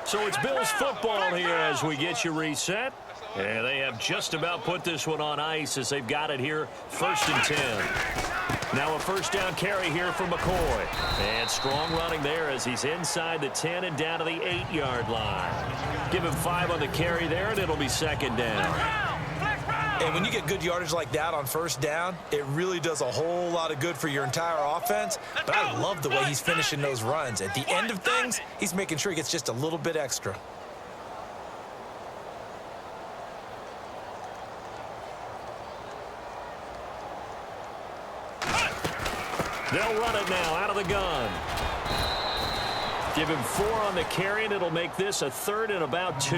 So it's Bills football here as we get you reset. And they have just about put this one on ice as they've got it here 1st and 10. Now a 1st down carry here for McCoy. And strong running there as he's inside the 10 and down to the 8-yard line. Give him 5 on the carry there, and it'll be 2nd down. And when you get good yardage like that on 1st down, it really does a whole lot of good for your entire offense. But I love the way he's finishing those runs. At the end of things, he's making sure he gets just a little bit extra. They'll run it now out of the gun. Give him 4 on the carry, and it'll make this a 3rd and about 2.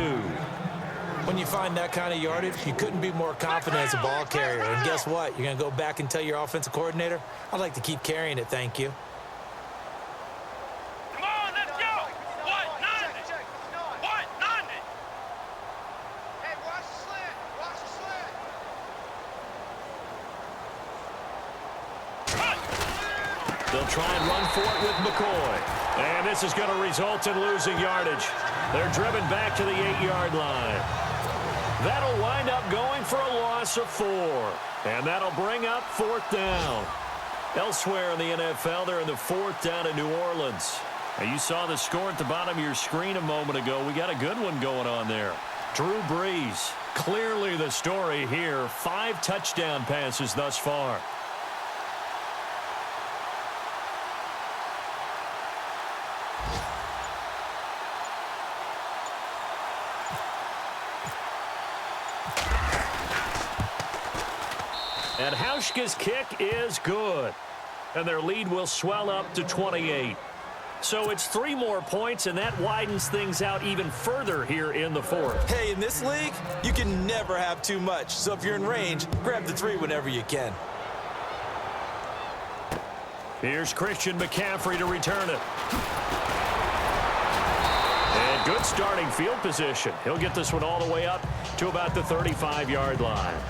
When you find that kind of yardage, you couldn't be more confident as a ball carrier. And guess what? You're going to go back and tell your offensive coordinator, I'd like to keep carrying it, thank you. Come on, let's go! What? None! What? None! Hey, watch the slant! Watch the slant! They'll try and run for it with McCoy. And this is going to result in losing yardage. They're driven back to the 8-yard line. That'll wind up going for a loss of 4. And that'll bring up 4th down. Elsewhere in the NFL, they're in the 4th down in New Orleans. Now, you saw the score at the bottom of your screen a moment ago. We got a good one going on there. Drew Brees, clearly the story here. 5 touchdown passes thus far. And Hauschka's kick is good. And their lead will swell up to 28. So it's 3 more points, and that widens things out even further here in the 4th. Hey, in this league, you can never have too much. So if you're in range, grab the 3 whenever you can. Here's Christian McCaffrey to return it. And good starting field position. He'll get this one all the way up to about the 35-yard line.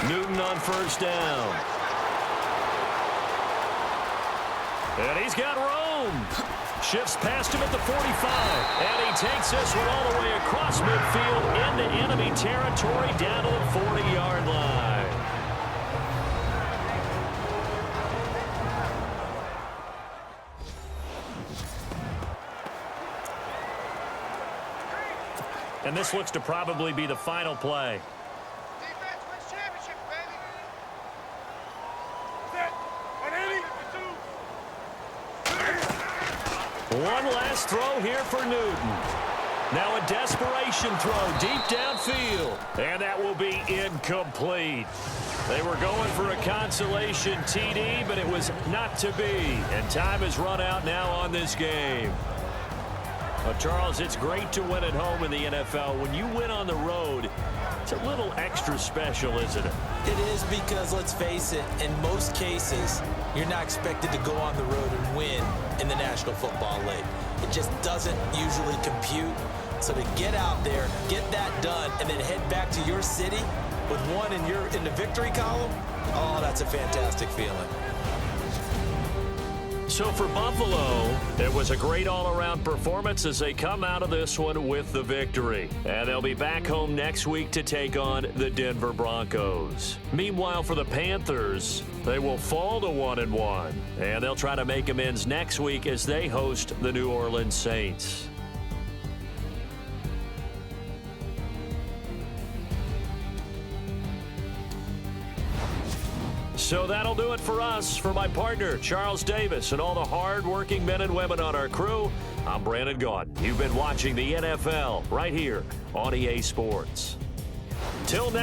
Newton on 1st down. And he's got room. Shifts past him at the 45. And he takes this one all the way across midfield into enemy territory down to the 40-yard line. And this looks to probably be the final play. Defense wins championship, man! One last throw here for Newton. Now a desperation throw deep downfield. And that will be incomplete. They were going for a consolation TD, but it was not to be. And time has run out now on this game. Well, Charles, it's great to win at home in the NFL. When you win on the road, it's a little extra special, isn't it? It is, because, let's face it, in most cases, you're not expected to go on the road and win in the National Football League. It just doesn't usually compute. So to get out there, get that done, and then head back to your city with one in the victory column, oh, that's a fantastic feeling. So for Buffalo, it was a great all-around performance as they come out of this one with the victory. And they'll be back home next week to take on the Denver Broncos. Meanwhile, for the Panthers, they will fall to 1-1. And they'll try to make amends next week as they host the New Orleans Saints. So that'll do it for us. For my partner, Charles Davis, and all the hard-working men and women on our crew, I'm Brandon Gaudin. You've been watching the NFL right here on EA Sports. Till next